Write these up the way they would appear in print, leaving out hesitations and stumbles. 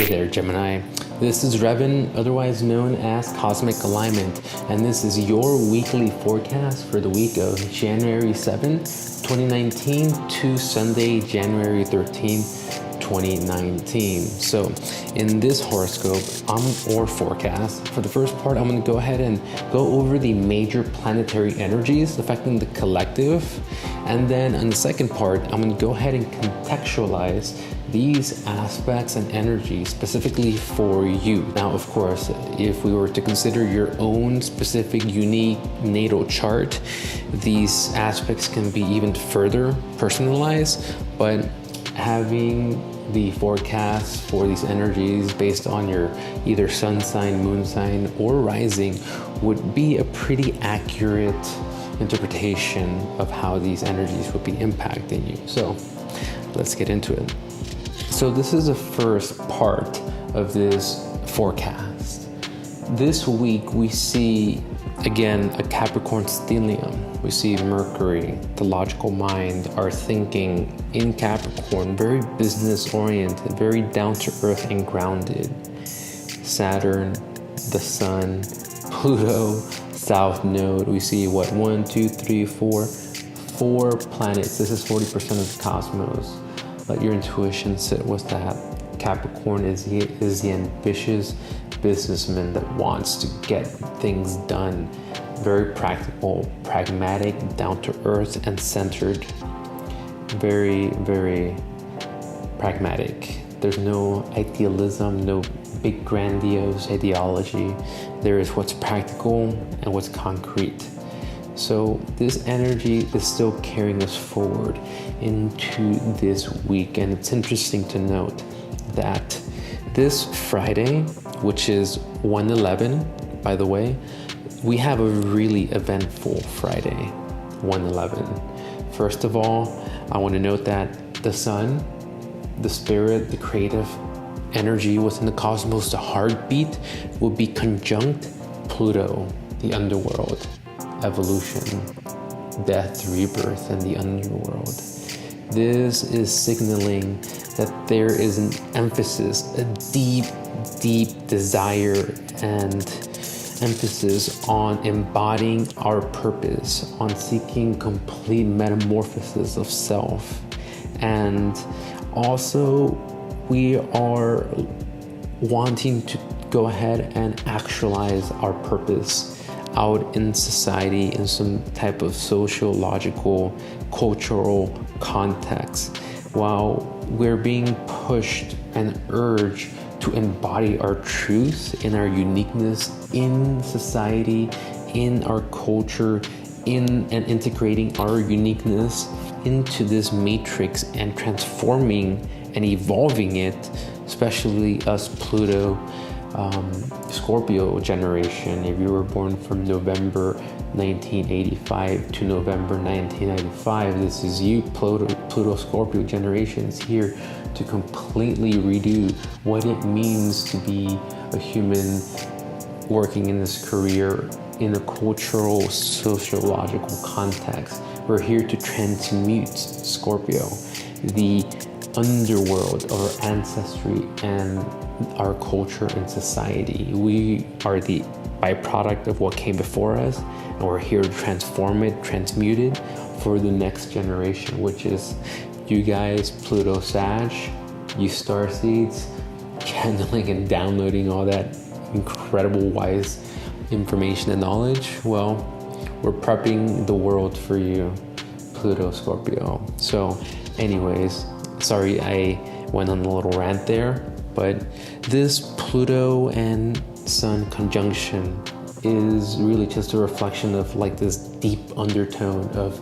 Hey there, Gemini. This is Revan, otherwise known as Cosmic Alignment, and this is your weekly forecast for the week of January 7, 2019 to Sunday, January 13, 2019. So in this horoscope, or forecast, for the first part, I'm going to go ahead and go over the major planetary energies affecting the collective. And then on the second part, I'm going to go ahead and contextualize these aspects and energies specifically for you. Now, of course, if we were to consider your own specific unique natal chart, these aspects can be even further personalized, but having the forecast for these energies based on your either sun sign, moon sign, or rising would be a pretty accurate interpretation of how these energies would be impacting you. So let's get into it. So this is the first part of this forecast. This week we see again a Capricorn stellium. We see Mercury, the logical mind, our thinking in Capricorn, very business oriented, very down to earth and grounded. Saturn, the sun, Pluto, South Node. We see what, 1, 2, 3, 4 planets. This is 40% of the cosmos. Let your intuition sit with that. Capricorn is the ambitious businessman that wants to get things done. Very practical, pragmatic, down to earth and centered. Very, very pragmatic. There's no idealism, no big grandiose ideology. There is what's practical and what's concrete. So this energy is still carrying us forward into this week. And it's interesting to note that this Friday, which is 1/11, by the way, we have a really eventful Friday, 1/11. First of all, I want to note that the sun, the spirit, the creative energy within the cosmos, the heartbeat, will be conjunct Pluto, the underworld, evolution, death, rebirth, and the underworld. This is signaling that there is an emphasis, a deep, deep desire and emphasis on embodying our purpose, on seeking complete metamorphosis of self. And also, we are wanting to go ahead and actualize our purpose out in society in some type of sociological, cultural context, while we're being pushed and urged to embody our truth in our uniqueness in society, in our culture, and integrating our uniqueness into this matrix and transforming and evolving it, especially us Pluto, Scorpio generation. If you were born from November 1985 to November 1995, this is you. Pluto Scorpio generation is here to completely redo what it means to be a human working in this career in a cultural, sociological context. We're here to transmute Scorpio, the underworld of our ancestry and our culture and society. We are the byproduct of what came before us, and we're here to transform it, transmute it for the next generation, which is you guys, Pluto Sag, you starseeds, channeling and downloading all that incredible wise information and knowledge. Well, we're prepping the world for you, Pluto Scorpio. So anyways, sorry I went on a little rant there, but this Pluto and Sun conjunction is really just a reflection of like this deep undertone of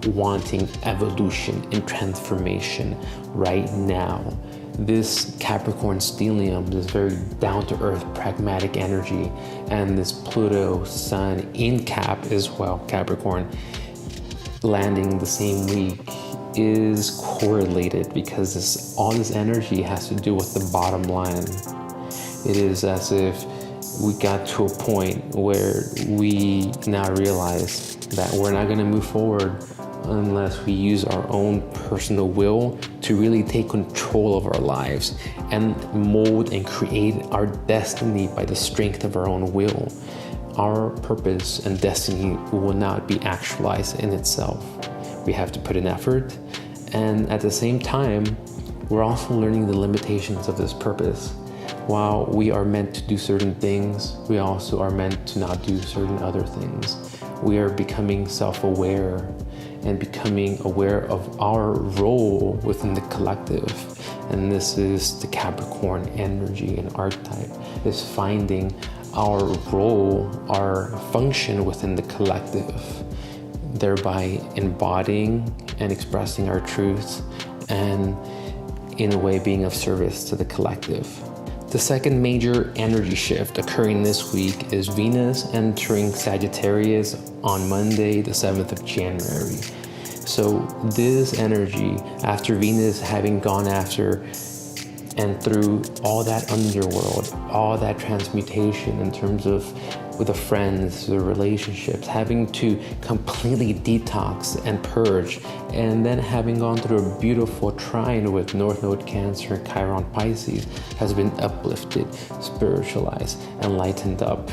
wanting evolution and transformation right now. This Capricorn stellium, this very down-to-earth pragmatic energy, and this Pluto Sun in Cap as well, Capricorn, landing the same week, is correlated because all this energy has to do with the bottom line. It is as if we got to a point where we now realize that we're not going to move forward unless we use our own personal will to really take control of our lives and mold and create our destiny by the strength of our own will. Our purpose and destiny will not be actualized in itself. We have to put in effort, and at the same time, we're also learning the limitations of this purpose. While we are meant to do certain things, we also are meant to not do certain other things. We are becoming self-aware and becoming aware of our role within the collective. And this is the Capricorn energy and archetype, is finding our role, our function within the collective, thereby embodying and expressing our truths, and in a way being of service to the collective. The second major energy shift occurring this week is Venus entering Sagittarius on Monday, the 7th of January. So this energy, after Venus having gone after and through all that underworld, all that transmutation in terms of with the friends, the relationships, having to completely detox and purge, and then having gone through a beautiful trine with North Node Cancer and Chiron Pisces, has been uplifted, spiritualized, and lightened up.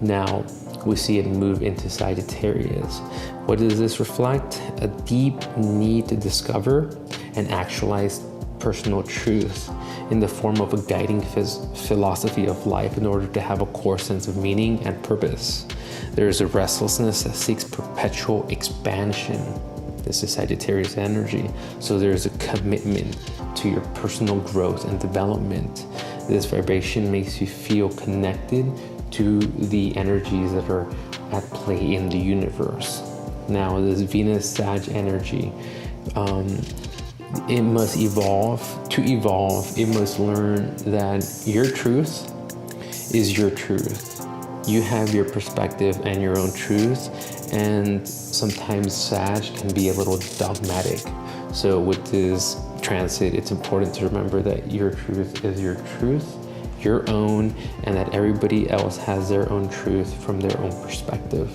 Now we see it move into Sagittarius. What does this reflect? A deep need to discover and actualize personal truth in the form of a guiding philosophy of life in order to have a core sense of meaning and purpose. There is a restlessness that seeks perpetual expansion. This is Sagittarius energy. So there's a commitment to your personal growth and development. This vibration makes you feel connected to the energies that are at play in the universe. Now, this Venus Sag energy, it must evolve. To evolve, it must learn that your truth is your truth. You have your perspective and your own truth, and sometimes Sag can be a little dogmatic. So with this transit, it's important to remember that your truth is your truth, your own, and that everybody else has their own truth from their own perspective.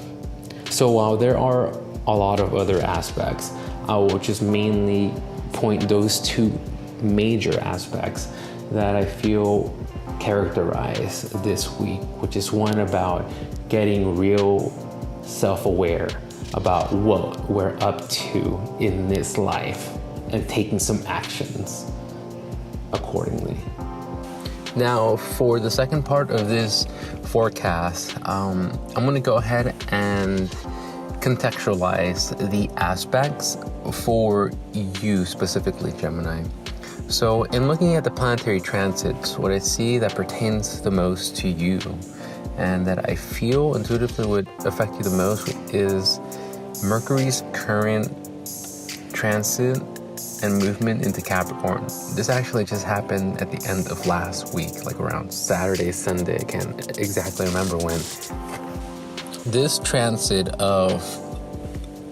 So while there are a lot of other aspects, I will just mainly point those two major aspects that I feel characterize this week, which is one about getting real self-aware about what we're up to in this life and taking some actions accordingly. Now, for the second part of this forecast, I'm going to go ahead and contextualize the aspects for you specifically, Gemini. So in looking at the planetary transits, what I see that pertains the most to you and that I feel intuitively would affect you the most is Mercury's current transit and movement into Capricorn. This actually just happened at the end of last week, like around Saturday, Sunday. I can't exactly remember when. This transit of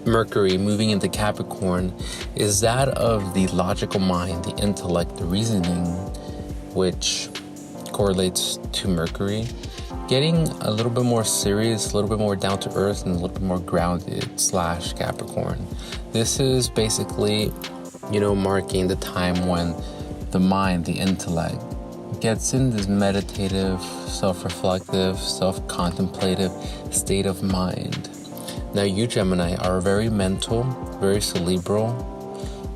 Mercury moving into Capricorn is that of the logical mind, the intellect, the reasoning, which correlates to Mercury, getting a little bit more serious, a little bit more down to earth, and a little bit more grounded / Capricorn. This is basically, marking the time when the mind, the intellect, gets in this meditative, self-reflective, self-contemplative state of mind. Now, you, Gemini, are very mental, very cerebral,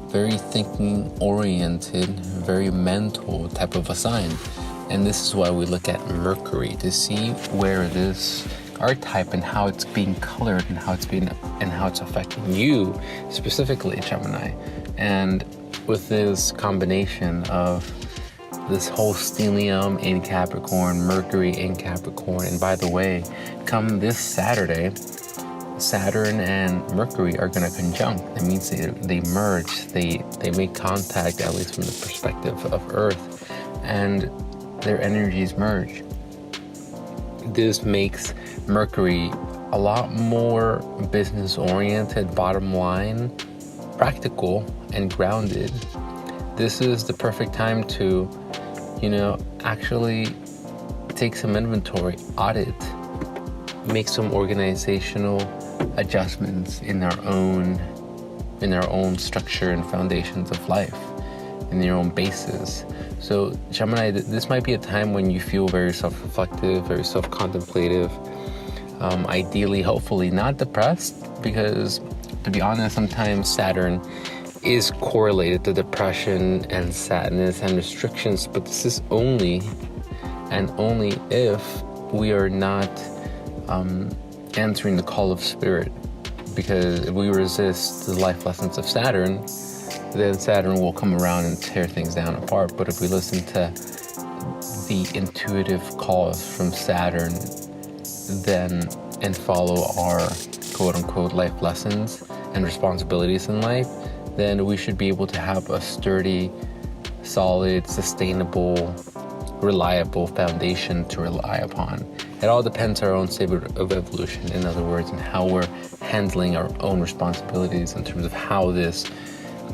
very thinking-oriented, very mental type of a sign. And this is why we look at Mercury, to see where this archetype and how it's being colored and how it's affecting you specifically, Gemini. And with this combination of this whole stellium in Capricorn, Mercury in Capricorn, and by the way, come this Saturday, Saturn and Mercury are going to conjunct. That means they merge, they make contact, at least from the perspective of Earth, and their energies merge. This makes Mercury a lot more business-oriented, bottom line, practical, and grounded. This is the perfect time to, actually take some inventory, audit, make some organizational adjustments in our own in our own structure and foundations of life, in your own bases. So Gemini, this might be a time when you feel very self-reflective, very self-contemplative, ideally, hopefully not depressed, because to be honest, sometimes Saturn is correlated to depression and sadness and restrictions, but this is only and only if we are not answering the call of spirit. Because if we resist the life lessons of Saturn, then Saturn will come around and tear things down apart. But if we listen to the intuitive calls from Saturn, then and follow our quote-unquote life lessons and responsibilities in life, then we should be able to have a sturdy, solid, sustainable, reliable foundation to rely upon. It all depends on our own state of evolution, in other words, and how we're handling our own responsibilities in terms of how this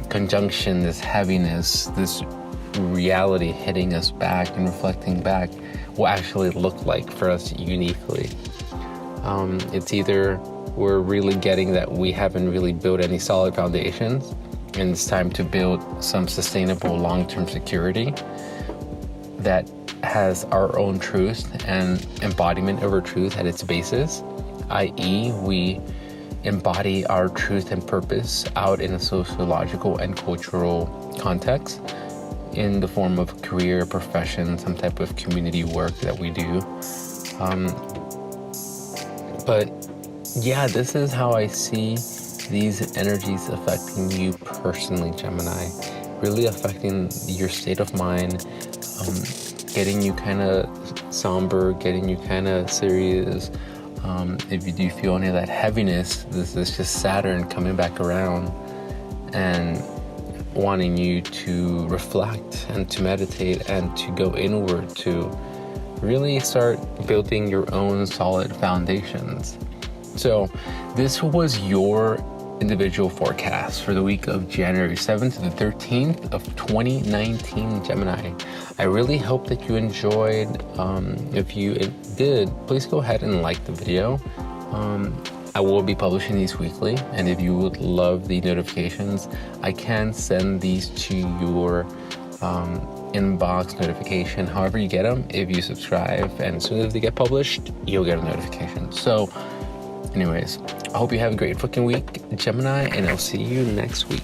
conjunction, this heaviness, this reality hitting us back and reflecting back will actually look like for us uniquely. It's either we're really getting that we haven't really built any solid foundations, and it's time to build some sustainable long-term security that has our own truth and embodiment of our truth at its basis, i.e. we embody our truth and purpose out in a sociological and cultural context in the form of career, profession, some type of community work that we do. But yeah, this is how I see these energies affecting you personally, Gemini. Really affecting your state of mind, getting you kind of somber, getting you kind of serious. If you do feel any of that heaviness, this is just Saturn coming back around and wanting you to reflect and to meditate and to go inward, to really start building your own solid foundations. So this was your individual forecast for the week of January 7th to the 13th of 2019, Gemini. I really hope that you enjoyed. If you did, please go ahead and like the video. I will be publishing these weekly, and if you would love the notifications, I can send these to your inbox notification, however you get them, if you subscribe, and as soon as they get published, you'll get a notification. So anyways, I hope you have a great fucking week, Gemini, and I'll see you next week.